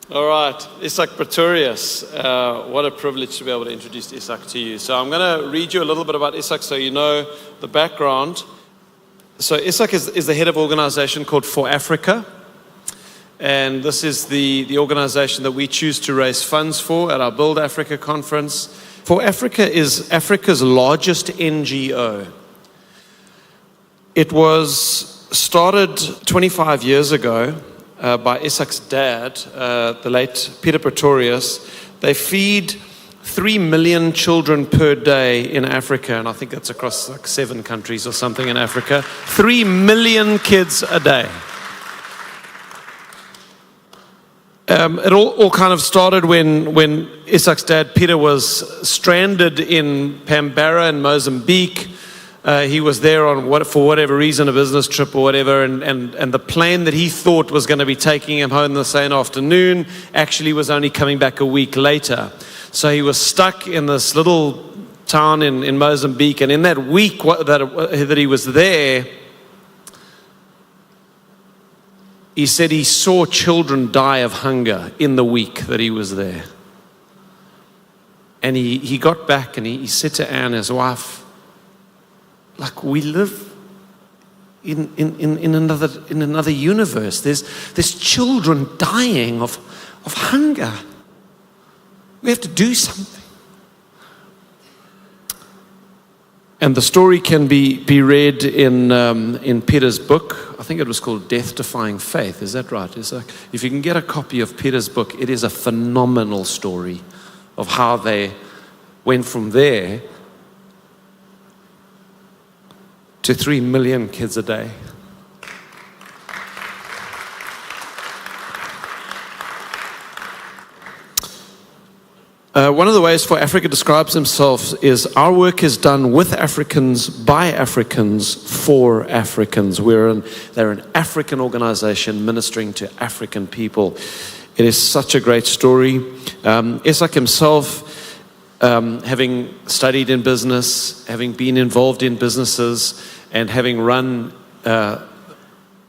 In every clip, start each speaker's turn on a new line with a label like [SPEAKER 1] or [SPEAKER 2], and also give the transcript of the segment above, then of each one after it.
[SPEAKER 1] All right, Isak Pretorius. What a privilege to be able to introduce Isak to you. So I'm going to read you a little bit about Isak so you know the background. So Isak is the head of an organization called ForAfrka. And this is the organization that we choose to raise funds for at our Build Africa conference. ForAfrka is Africa's largest NGO. It was started 25 years ago by Isak's dad, the late Peter Pretorius. They feed 3 million children per day in Africa, and I think that's across like 7 countries or something in Africa. 3 million kids a day. It all kind of started when Isak's dad, Peter, was stranded in Pambara in Mozambique. He was there for whatever reason, a business trip or whatever, and the plane that he thought was going to be taking him home the same afternoon actually was only coming back a week later. So he was stuck in this little town in Mozambique, and in that week that he was there, he said he saw children die of hunger in the week that he was there. And he got back and he said to Anne, his wife, like, we live in another universe. There's children dying of hunger. We have to do something. And the story can be read in Peter's book. I think it was called Death Defying Faith. Is that right? If you can get a copy of Peter's book, it is a phenomenal story of how they went from there to 3 million kids a day. One of the ways ForAfrka describes himself is our work is done with Africans, by Africans, for Africans. They're an African organization ministering to African people. It is such a great story. Isak himself, having studied in business, having been involved in businesses, and having run the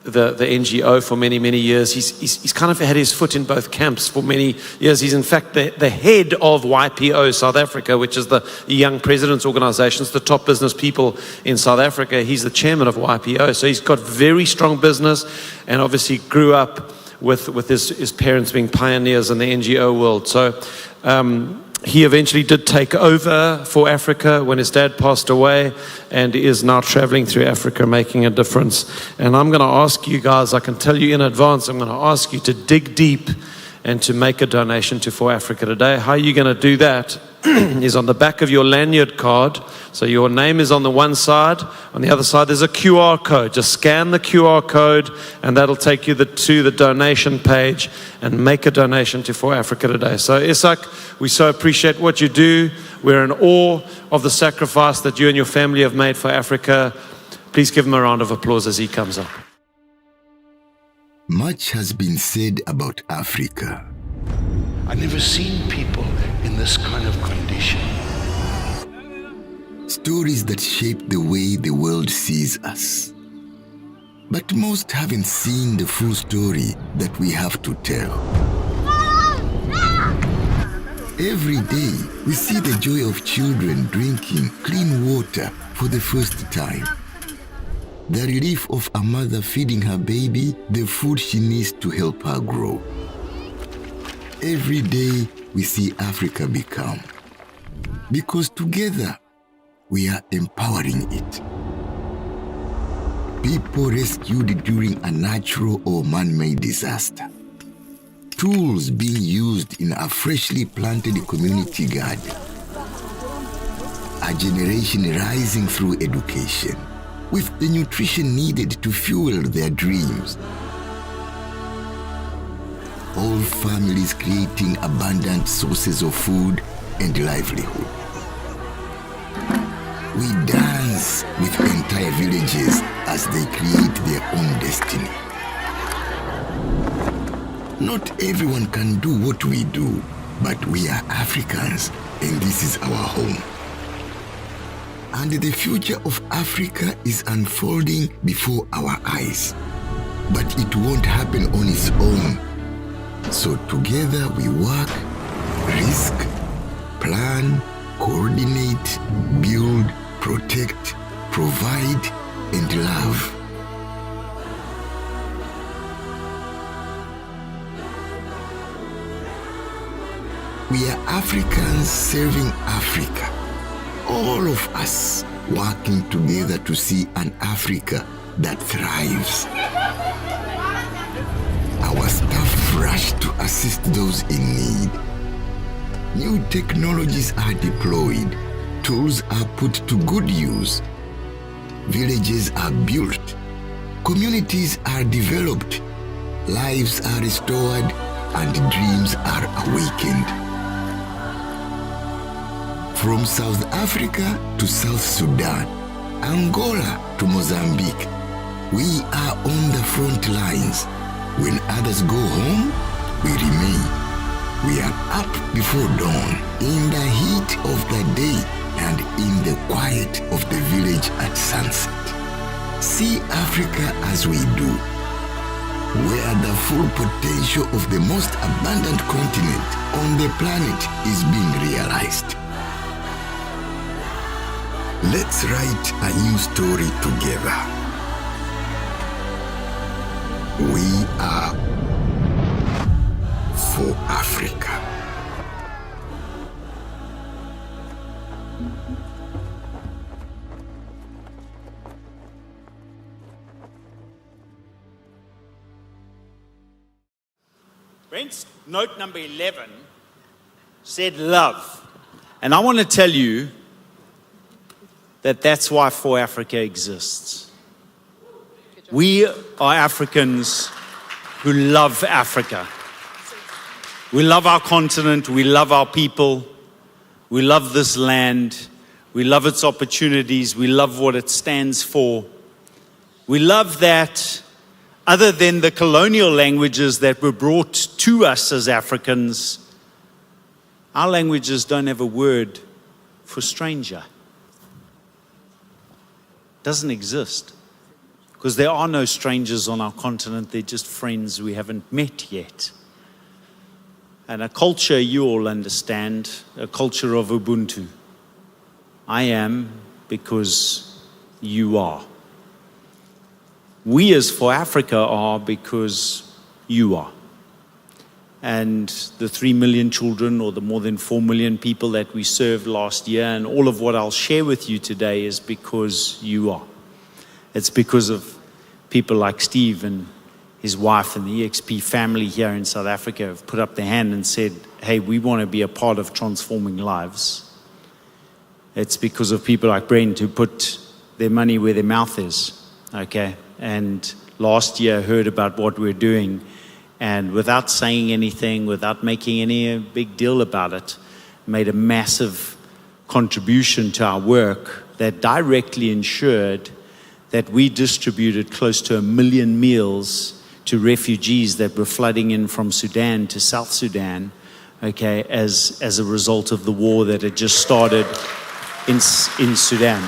[SPEAKER 1] NGO for many, many years, he's kind of had his foot in both camps for many years. He's in fact the head of YPO South Africa, which is the Young Presidents Organization. It's the top business people in South Africa. He's the chairman of YPO. So he's got very strong business, and obviously grew up with his parents being pioneers in the NGO world. So he eventually did take over ForAfrka when his dad passed away, and is now traveling through Africa making a difference. And I'm going to ask you guys, I can tell you in advance, I'm going to ask you to dig deep and to make a donation to ForAfrka today. How are you going to do that? Is on the back of your lanyard card. So your name is on the one side. On the other side, there's a QR code. Just scan the QR code, and that'll take you to the donation page, and make a donation to ForAfrka today. So Isak, we so appreciate what you do. We're in awe of the sacrifice that you and your family have made for Africa. Please give him a round of applause as he comes up.
[SPEAKER 2] Much has been said about Africa.
[SPEAKER 3] I've never seen people in this kind of condition.
[SPEAKER 2] Stories that shape the way the world sees us. But most haven't seen the full story that we have to tell. Every day, we see the joy of children drinking clean water for the first time. The relief of a mother feeding her baby the food she needs to help her grow. Every day, we see Africa become. Because together, we are empowering it. People rescued during a natural or man-made disaster. Tools being used in a freshly planted community garden. A generation rising through education, with the nutrition needed to fuel their dreams. All families creating abundant sources of food and livelihood. We dance with entire villages as they create their own destiny. Not everyone can do what we do, but we are Africans, and this is our home. And the future of Africa is unfolding before our eyes. But it won't happen on its own. So together we work, risk, plan, coordinate, build, protect, provide, and love. We are Africans serving Africa. All of us working together to see an Africa that thrives. Our staff rush to assist those in need. New technologies are deployed. Tools are put to good use. Villages are built. Communities are developed. Lives are restored and dreams are awakened. From South Africa to South Sudan, Angola to Mozambique, we are on the front lines. When others go home, we remain. We are up before dawn, in the heat of the day and in the quiet of the village at sunset. See Africa as we do, where the full potential of the most abundant continent on the planet is being realized. Let's write a new story together. We are ForAfrika.
[SPEAKER 4] Brent's note number 11 said love. And I want to tell you that that's why ForAfrika exists. We are Africans who love Africa. We love our continent, we love our people, we love this land, we love its opportunities, we love what it stands for. We love that other than the colonial languages that were brought to us as Africans, our languages don't have a word for stranger. Doesn't exist, because there are no strangers on our continent. They're just friends we haven't met yet. And a culture you all understand, a culture of Ubuntu. I am because you are. We as ForAfrika are because you are. And the 3 million children or the more than 4 million people that we served last year, and all of what I'll share with you today is because you are. It's because of people like Steve and his wife and the EXP family here in South Africa have put up their hand and said, hey, we want to be a part of transforming lives. It's because of people like Brent who put their money where their mouth is, okay? And last year heard about what we're doing, and without saying anything, without making any big deal about it, made a massive contribution to our work that directly ensured that we distributed close to 1 million meals to refugees that were flooding in from Sudan to South Sudan, okay, as a result of the war that had just started in Sudan.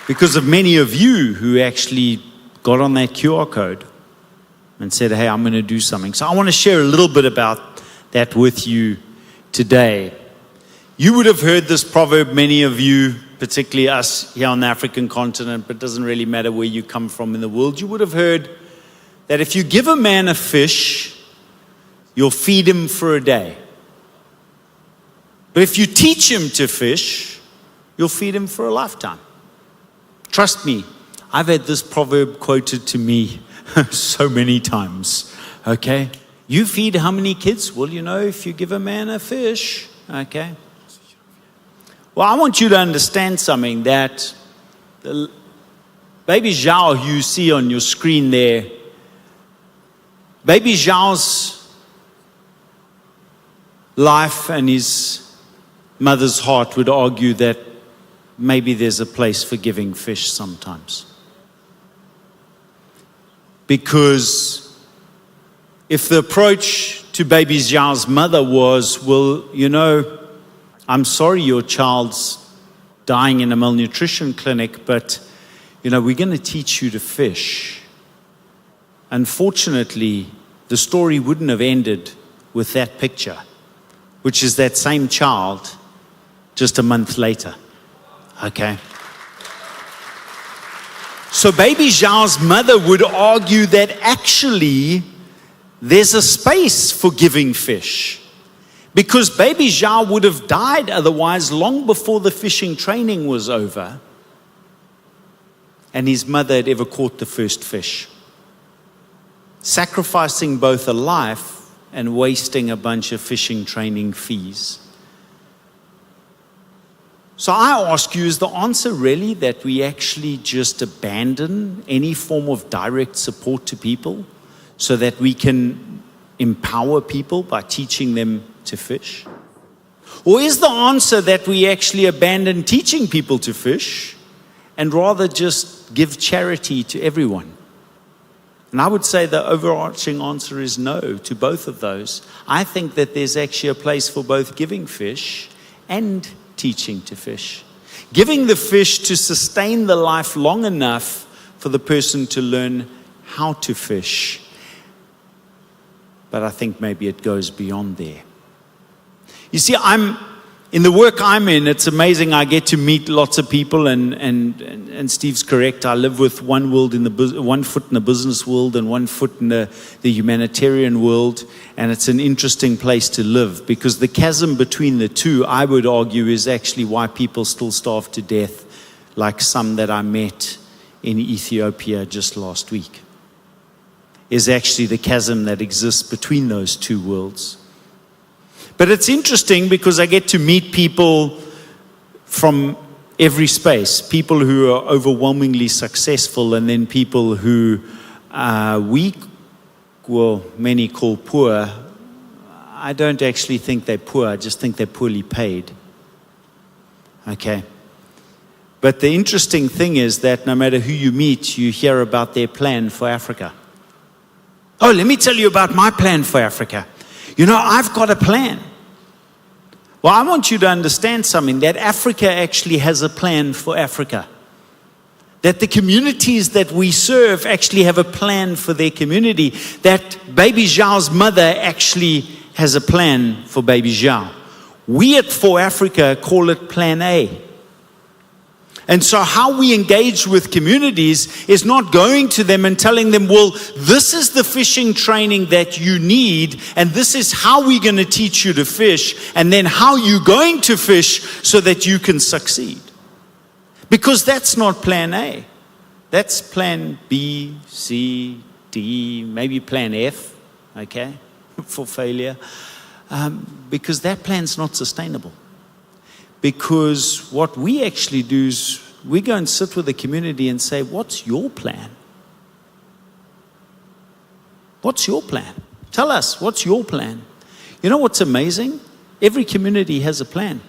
[SPEAKER 4] Because of many of you who actually got on that QR code and said, hey, I'm going to do something. So I want to share a little bit about that with you today. You would have heard this proverb, many of you, particularly us here on the African continent, but it doesn't really matter where you come from in the world. You would have heard that if you give a man a fish, you'll feed him for a day. But if you teach him to fish, you'll feed him for a lifetime. Trust me, I've had this proverb quoted to me so many times, okay? You feed how many kids? Well, you know, if you give a man a fish, okay? Well, I want you to understand something, that the baby Zhao you see on your screen there, baby Zhao's life and his mother's heart would argue that maybe there's a place for giving fish sometimes. Because if the approach to baby Zhao's mother was, well, you know, I'm sorry your child's dying in a malnutrition clinic, but, you know, we're going to teach you to fish. unfortunately, the story wouldn't have ended with that picture, which is that same child just a month later. Okay? So baby Zhao's mother would argue that actually there's a space for giving fish, because baby Zhao would have died otherwise long before the fishing training was over and his mother had ever caught the first fish, sacrificing both a life and wasting a bunch of fishing training fees. So I ask you, is the answer really that we actually just abandon any form of direct support to people so that we can empower people by teaching them to fish? Or is the answer that we actually abandon teaching people to fish and rather just give charity to everyone? And I would say the overarching answer is no to both of those. I think that there's actually a place for both giving fish and teaching to fish. Giving the fish to sustain the life long enough for the person to learn how to fish. But I think maybe it goes beyond there. You see, in the work I'm in, it's amazing. I get to meet lots of people, and Steve's correct. I live with one foot in the business world and 1 foot in the humanitarian world, and it's an interesting place to live, because the chasm between the two, I would argue, is actually why people still starve to death, like some that I met in Ethiopia just last week. Is actually the chasm that exists between those two worlds. But it's interesting because I get to meet people from every space, people who are overwhelmingly successful, and then people who many call poor. I don't actually think they're poor, I just think they're poorly paid. Okay. But the interesting thing is that no matter who you meet, you hear about their plan for Africa. Oh, let me tell you about my plan for Africa. You know, I've got a plan. Well, I want you to understand something, that Africa actually has a plan for Africa. That the communities that we serve actually have a plan for their community. That baby Zhao's mother actually has a plan for baby Zhao. We at ForAfrika call it Plan A. And so how we engage with communities is not going to them and telling them, well, this is the fishing training that you need, and this is how we're going to teach you to fish, and then how you're going to fish so that you can succeed. Because that's not Plan A. That's Plan B, C, D, maybe Plan F, okay, for failure. Because that plan's not sustainable. Because what we actually do is we go and sit with the community and say, what's your plan? What's your plan? Tell us, what's your plan? You know what's amazing? Every community has a plan.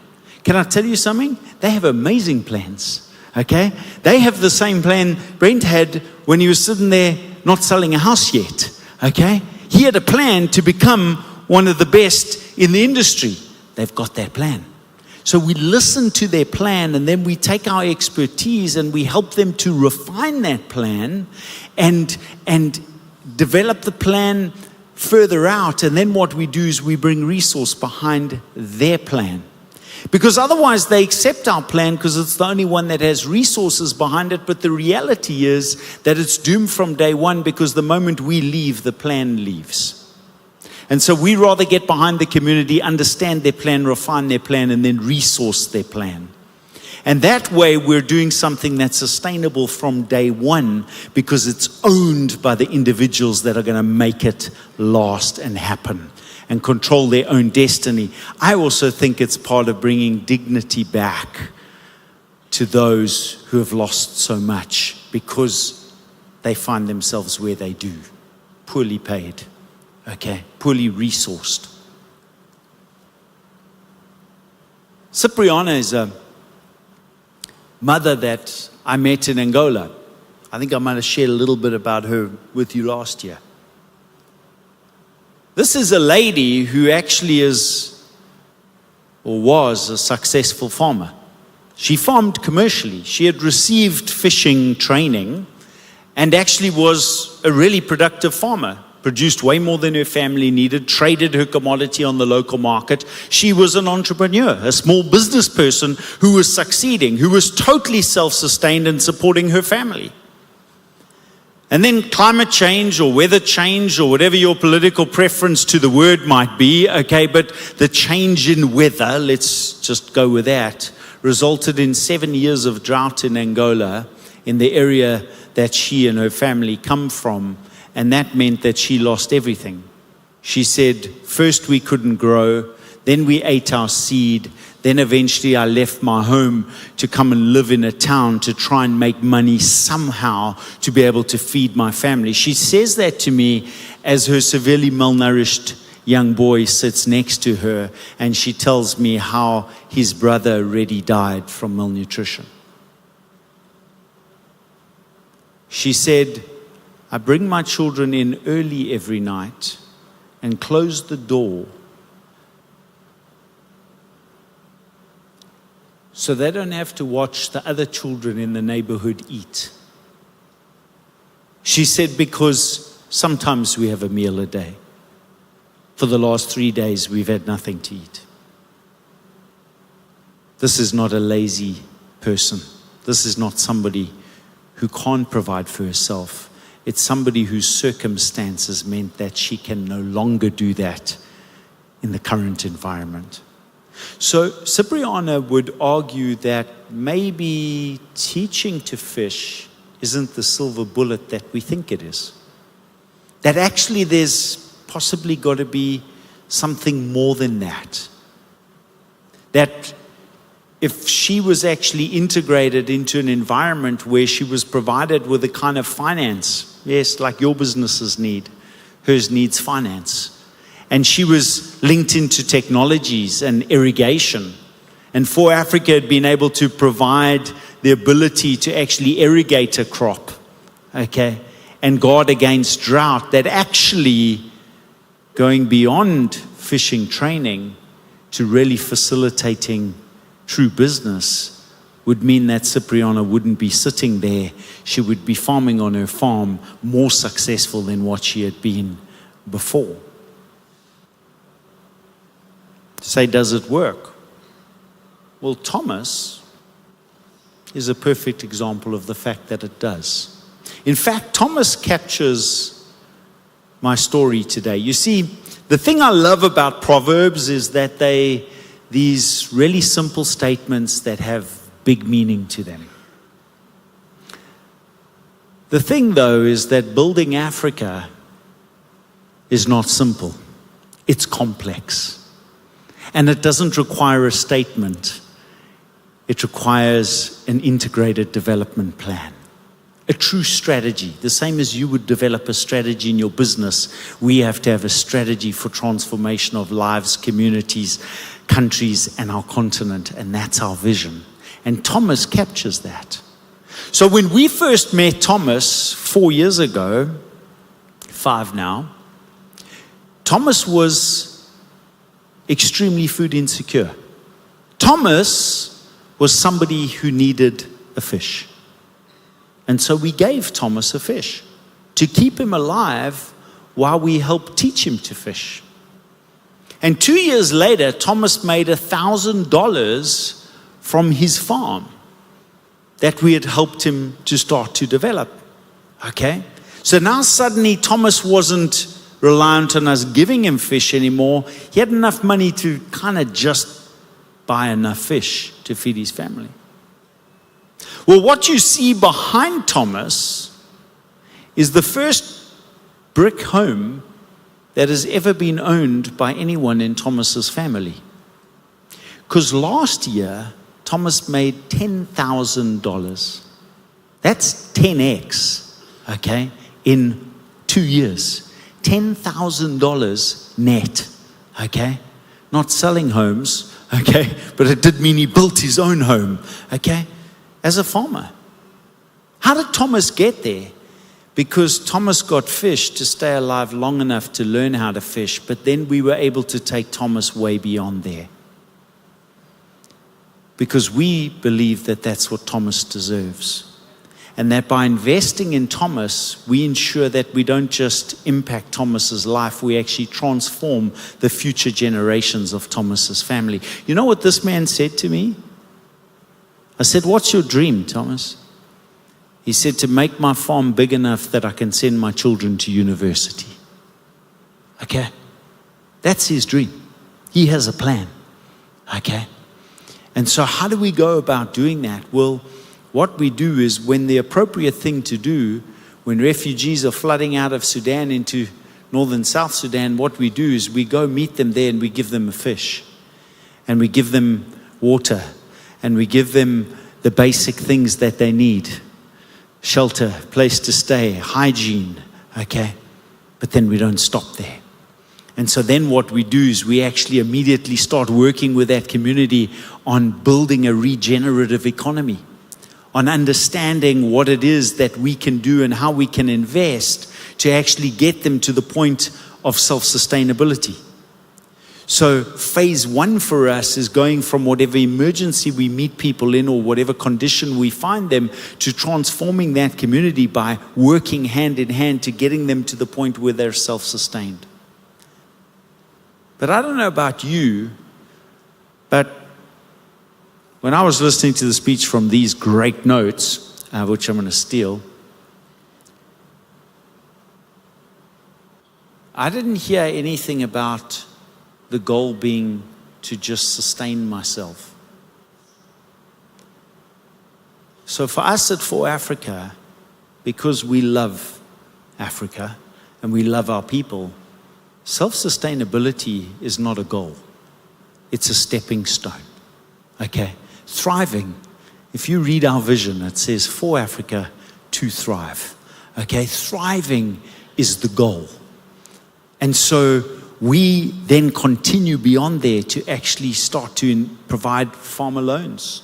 [SPEAKER 4] Can I tell you something? They have amazing plans, okay? They have the same plan Brent had when he was sitting there not selling a house yet, okay? He had a plan to become one of the best in the industry. They've got that plan. So we listen to their plan, and then we take our expertise and we help them to refine that plan and develop the plan further out. And then what we do is we bring resource behind their plan. Because otherwise they accept our plan because it's the only one that has resources behind it. But the reality is that it's doomed from day one, because the moment we leave, the plan leaves. And so we rather get behind the community, understand their plan, refine their plan, and then resource their plan. And that way we're doing something that's sustainable from day one, because it's owned by the individuals that are going to make it last and happen and control their own destiny. I also think it's part of bringing dignity back to those who have lost so much because they find themselves where they do, poorly paid. Okay, poorly resourced. Cipriana is a mother that I met in Angola. I think I might have shared a little bit about her with you last year. This is a lady who actually is, or was, a successful farmer. She farmed commercially. She had received fishing training, and actually was a really productive farmer. Produced way more than her family needed, traded her commodity on the local market. She was an entrepreneur, a small business person who was succeeding, who was totally self-sustained and supporting her family. And then climate change or weather change or whatever your political preference to the word might be, okay, but the change in weather, let's just go with that, resulted in 7 years of drought in Angola, in the area that she and her family come from. And that meant that she lost everything. She said, first we couldn't grow, then we ate our seed, then eventually I left my home to come and live in a town to try and make money somehow to be able to feed my family. She says that to me as her severely malnourished young boy sits next to her, and she tells me how his brother already died from malnutrition. She said, I bring my children in early every night and close the door so they don't have to watch the other children in the neighborhood eat. She said, because sometimes we have a meal a day. For the last 3 days, we've had nothing to eat. This is not a lazy person. This is not somebody who can't provide for herself. It's somebody whose circumstances meant that she can no longer do that in the current environment. So Cipriana would argue that maybe teaching to fish isn't the silver bullet that we think it is. That actually there's possibly got to be something more than that. That if she was actually integrated into an environment where she was provided with a kind of finance, yes, like your businesses need, hers needs finance. And she was linked into technologies and irrigation. And ForAfrika had been able to provide the ability to actually irrigate a crop, okay, and guard against drought. That actually, going beyond fishing training to really facilitating true business, would mean that Cipriana wouldn't be sitting there. She would be farming on her farm, more successful than what she had been before. Say, does it work? Well, Thomas is a perfect example of the fact that it does. In fact, Thomas captures my story today. You see, the thing I love about Proverbs is that these really simple statements that have big meaning to them. The thing, though, is that building Africa is not simple. It's complex. And it doesn't require a statement. It requires an integrated development plan. A true strategy. The same as you would develop a strategy in your business, we have to have a strategy for transformation of lives, communities, countries, and our continent. And that's our vision. And Thomas captures that. So when we first met Thomas 4 years ago, 5 now, Thomas was extremely food insecure. Thomas was somebody who needed a fish. And so we gave Thomas a fish to keep him alive while we helped teach him to fish. And 2 years later, Thomas made $1,000 from his farm that we had helped him to start to develop. Okay? So now suddenly Thomas wasn't reliant on us giving him fish anymore. He had enough money to kind of just buy enough fish to feed his family. Well, what you see behind Thomas is the first brick home that has ever been owned by anyone in Thomas's family. Because last year, Thomas made $10,000. That's 10x, okay, in 2 years. $10,000 net, okay? Not selling homes, okay, but it did mean he built his own home, okay, as a farmer. How did Thomas get there? Because Thomas got fish to stay alive long enough to learn how to fish, but then we were able to take Thomas way beyond there. Because we believe that that's what Thomas deserves. And that by investing in Thomas, we ensure that we don't just impact Thomas's life, we actually transform the future generations of Thomas's family. You know what this man said to me? I said, "What's your dream, Thomas?" He said, "To make my farm big enough that I can send my children to university." Okay? That's his dream. He has a plan. Okay? And so how do we go about doing that? Well, what we do is, when the appropriate thing to do, when refugees are flooding out of Sudan into northern South Sudan, what we do is we go meet them there and we give them a fish. And we give them water. And we give them the basic things that they need. Shelter, place to stay, hygiene, okay? But then we don't stop there. And so then what we do is we actually immediately start working with that community on building a regenerative economy, on understanding what it is that we can do and how we can invest to actually get them to the point of self-sustainability. So phase one for us is going from whatever emergency we meet people in or whatever condition we find them, to transforming that community by working hand in hand to getting them to the point where they're self-sustained. But I don't know about you, but when I was listening to the speech from these great notes, which I'm going to steal, I didn't hear anything about the goal being to just sustain myself. So for us at ForAfrka, because we love Africa and we love our people, self-sustainability is not a goal. It's a stepping stone. Okay? Thriving. If you read our vision, it says ForAfrka to thrive. Okay? Thriving is the goal. And so we then continue beyond there to actually start to provide farmer loans.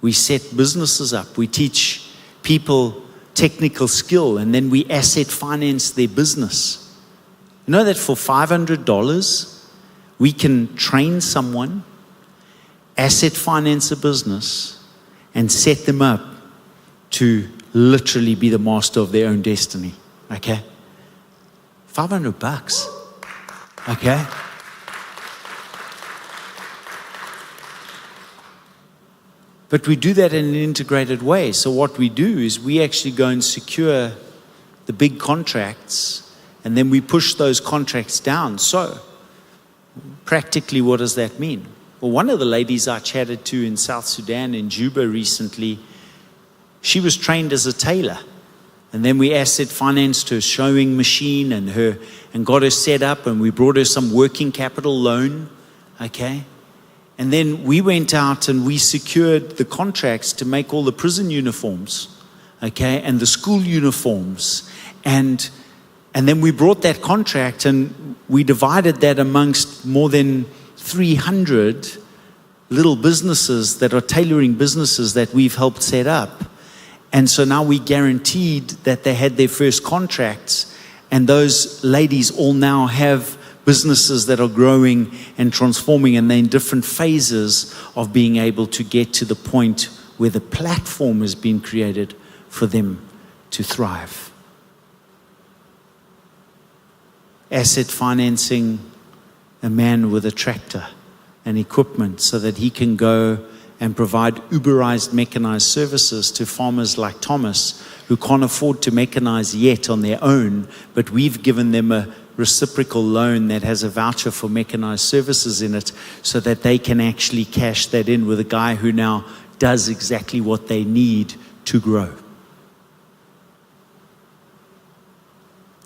[SPEAKER 4] We set businesses up. We teach people technical skill, and then we asset finance their business. You know that for $500, we can train someone, asset finance a business, and set them up to literally be the master of their own destiny. Okay? $500. Okay? But we do that in an integrated way. So what we do is we actually go and secure the big contracts, and then we push those contracts down. So practically, what does that mean? Well, one of the ladies I chatted to in South Sudan, in Juba recently, she was trained as a tailor. And then we asset financed her sewing machine and got her set up, and we brought her some working capital loan, okay? And then we went out and we secured the contracts to make all the prison uniforms, okay, and the school uniforms. And then we brought that contract and we divided that amongst more than 300 little businesses that are tailoring businesses that we've helped set up. And so now we guaranteed that they had their first contracts, and those ladies all now have businesses that are growing and transforming, and they're in different phases of being able to get to the point where the platform has been created for them to thrive. Asset financing a man with a tractor and equipment so that he can go and provide Uberized mechanized services to farmers like Thomas, who can't afford to mechanize yet on their own, but we've given them a reciprocal loan that has a voucher for mechanized services in it, so that they can actually cash that in with a guy who now does exactly what they need to grow.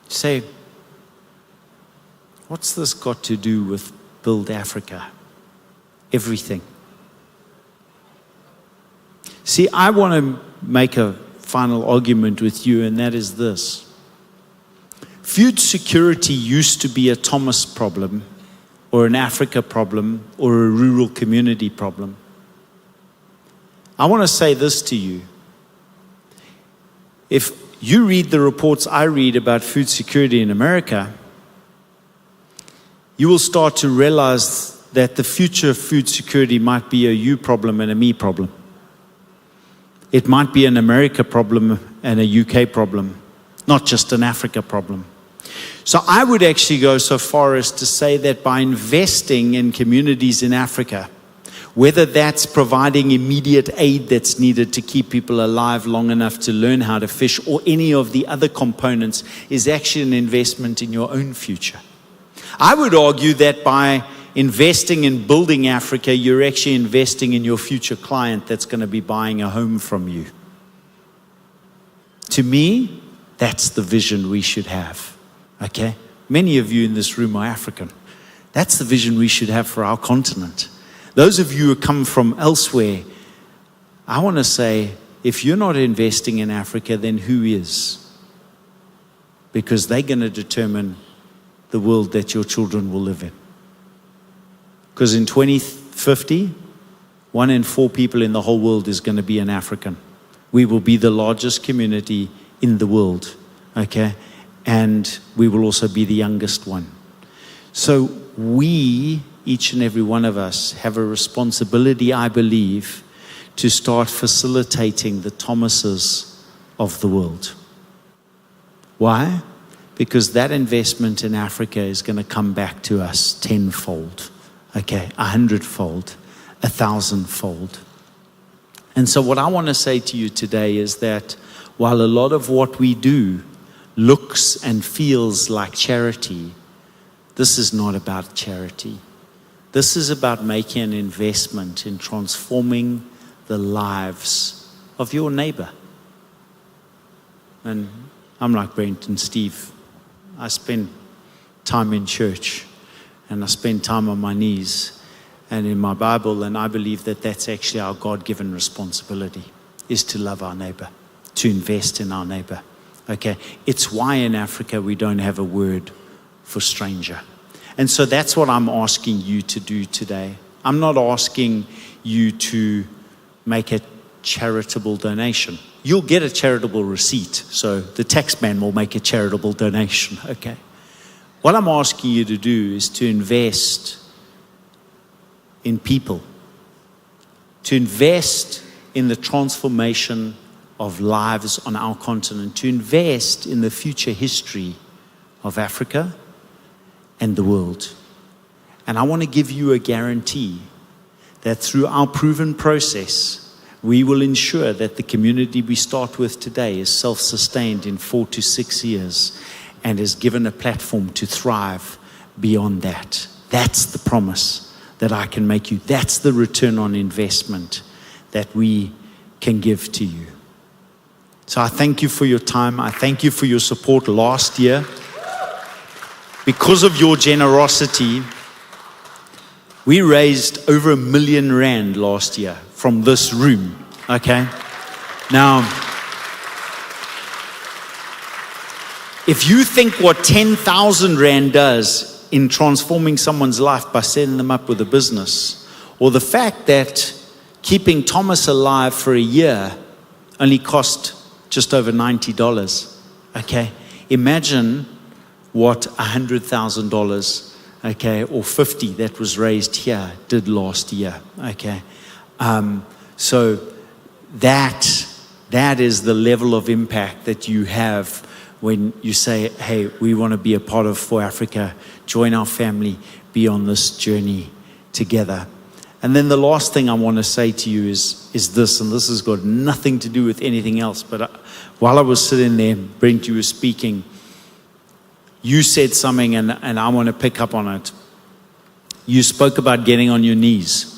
[SPEAKER 4] Say, what's this got to do with Build Africa? Everything. See, I want to make a final argument with you, and that is this. Food security used to be a Thomas problem, or an Africa problem, or a rural community problem. I want to say this to you. If you read the reports I read about food security in America, you will start to realize that the future of food security might be a you problem and a me problem. It might be an America problem and a UK problem, not just an Africa problem. So I would actually go so far as to say that by investing in communities in Africa, whether that's providing immediate aid that's needed to keep people alive long enough to learn how to fish, or any of the other components, is actually an investment in your own future. I would argue that by investing in building Africa, you're actually investing in your future client that's going to be buying a home from you. To me, that's the vision we should have. Okay? Many of you in this room are African. That's the vision we should have for our continent. Those of you who come from elsewhere, I want to say, if you're not investing in Africa, then who is? Because they're going to determine the world that your children will live in. Because in 2050, 1 in 4 people in the whole world is going to be an African. We will be the largest community in the world, okay? And we will also be the youngest one. So we, each and every one of us, have a responsibility, I believe, to start facilitating the Thomases of the world. Why? Because that investment in Africa is going to come back to us tenfold, okay, 100-fold, 1,000-fold. And so what I want to say to you today is that while a lot of what we do looks and feels like charity, this is not about charity. This is about making an investment in transforming the lives of your neighbor. And I'm like Brent and Steve. I spend time in church and I spend time on my knees and in my Bible, and I believe that that's actually our God-given responsibility, is to love our neighbor, to invest in our neighbor. Okay, it's why in Africa we don't have a word for stranger. And so that's what I'm asking you to do today. I'm not asking you to make a charitable donation. You'll get a charitable receipt, so the tax man will make a charitable donation, okay? What I'm asking you to do is to invest in people, to invest in the transformation of lives on our continent, to invest in the future history of Africa and the world. And I want to give you a guarantee that through our proven process, we will ensure that the community we start with today is self-sustained in 4 to 6 years and is given a platform to thrive beyond that. That's the promise that I can make you. That's the return on investment that we can give to you. So I thank you for your time. I thank you for your support last year. Because of your generosity, we raised over R1 million last year from this room, okay? Now, if you think what 10,000 Rand does in transforming someone's life by setting them up with a business, or the fact that keeping Thomas alive for a year only cost just over $90, okay? Imagine what $100,000, okay, or 50 that was raised here did last year, okay? So that is the level of impact that you have when you say, hey, we want to be a part of ForAfrika, join our family, be on this journey together. And then the last thing I want to say to you is this, and this has got nothing to do with anything else, but while I was sitting there, Brent, you were speaking, you said something, and I want to pick up on it. You spoke about getting on your knees.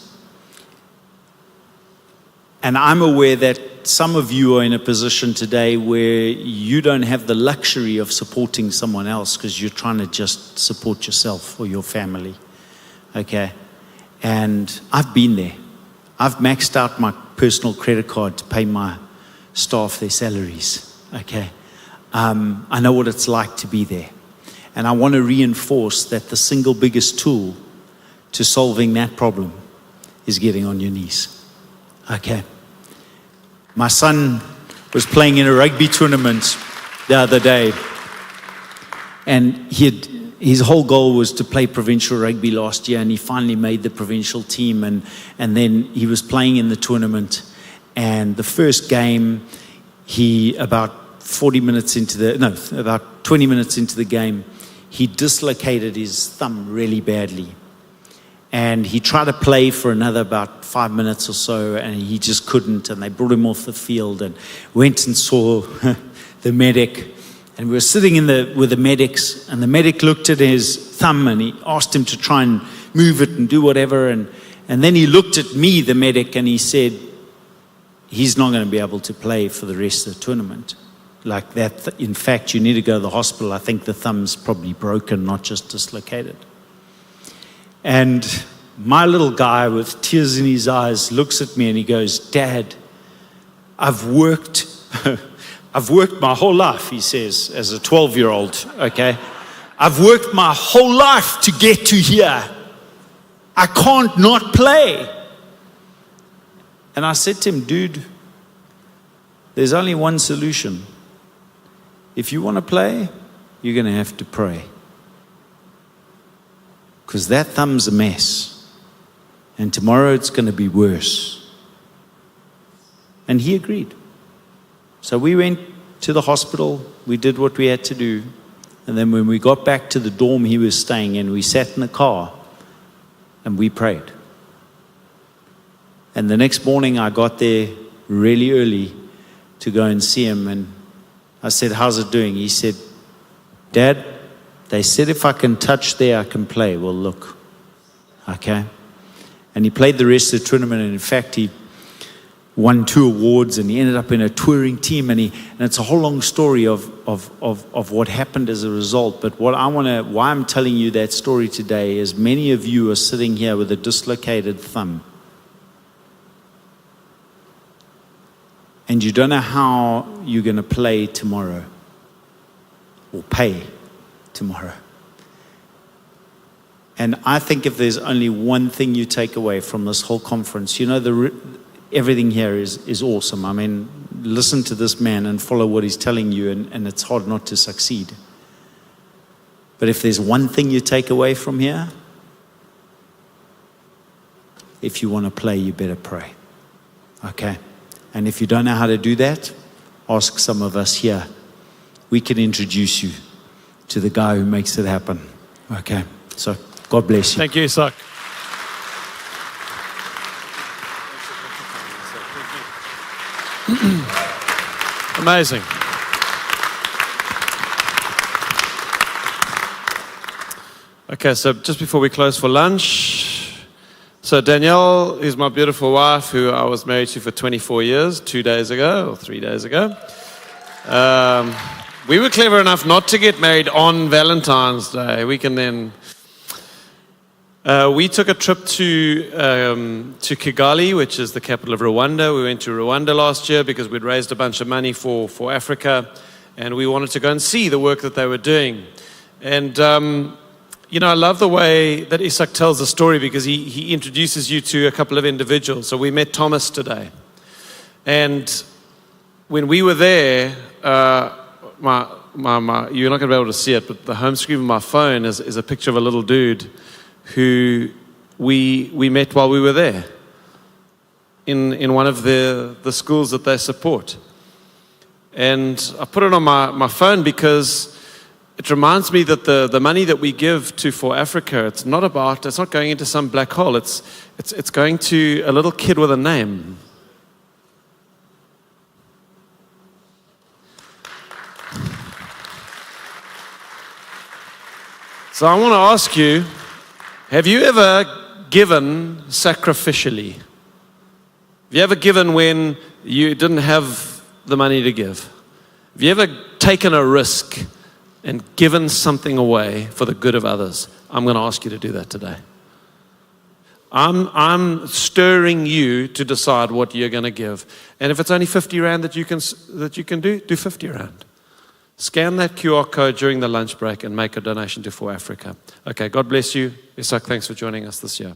[SPEAKER 4] And I'm aware that some of you are in a position today where you don't have the luxury of supporting someone else because you're trying to just support yourself or your family, okay? And I've been there. I've maxed out my personal credit card to pay my staff their salaries, okay? I know what it's like to be there. And I want to reinforce that the single biggest tool to solving that problem is getting on your knees, okay? My son was playing in a rugby tournament the other day, and his whole goal was to play provincial rugby last year, and he finally made the provincial team, and then he was playing in the tournament, And the first game, about 20 minutes into the game, he dislocated his thumb really badly. And he tried to play for another about 5 minutes or so, and he just couldn't. And they brought him off the field and went and saw the medic. And we were sitting with the medics, and the medic looked at his thumb and he asked him to try and move it and do whatever. And then he looked at me, the medic, and he said, he's not going to be able to play for the rest of the tournament. Like that, in fact, you need to go to the hospital. I think the thumb's probably broken, not just dislocated. And my little guy with tears in his eyes looks at me and he goes, Dad, I've worked my whole life, he says, as a 12-year-old, okay? I've worked my whole life to get to here. I can't not play. And I said to him, dude, there's only one solution. If you want to play, you're going to have to pray. Because that thumb's a mess. And tomorrow it's going to be worse. And he agreed. So we went to the hospital. We did what we had to do. And then when we got back to the dorm he was staying in, we sat in the car and we prayed. And the next morning I got there really early to go and see him. And I said, how's it doing? He said, Dad, they said if I can touch there, I can play. Well, look, okay. And he played the rest of the tournament. And in fact, he won 2 awards and he ended up in a touring team. And it's a whole long story of what happened as a result. But why I'm telling you that story today is many of you are sitting here with a dislocated thumb. And you don't know how you're going to play tomorrow or pay tomorrow. And I think if there's only one thing you take away from this whole conference, you know, everything here is awesome. I mean, listen to this man and follow what he's telling you, and it's hard not to succeed. But if there's one thing you take away from here, if you want to play, you better pray. Okay? And if you don't know how to do that, ask some of us here. We can introduce you to the guy who makes it happen. Okay? So, God bless you.
[SPEAKER 1] Thank you, Isak. Amazing. Okay, so just before we close for lunch, so Danielle is my beautiful wife who I was married to for 24 years, 2 days ago or 3 days ago. We were clever enough not to get married on Valentine's Day. We took a trip to Kigali, which is the capital of Rwanda. We went to Rwanda last year because we'd raised a bunch of money for Africa, and we wanted to go and see the work that they were doing. And you know, I love the way that Isak tells the story because he introduces you to a couple of individuals. So we met Thomas today, and when we were there, you're not going to be able to see it, but the home screen of my phone is a picture of a little dude who we met while we were there in one of the schools that they support. And I put it on my phone because it reminds me that the money that we give to ForAfrika, it's not going into some black hole. It's going to a little kid with a name. So I want to ask you, have you ever given sacrificially? Have you ever given when you didn't have the money to give? Have you ever taken a risk and given something away for the good of others? I'm going to ask you to do that today. I'm stirring you to decide what you're going to give. And if it's only 50 Rand that you can do 50 Rand. Scan that QR code during the lunch break and make a donation to ForAfrika. Okay, God bless you. Isak, thanks for joining us this year.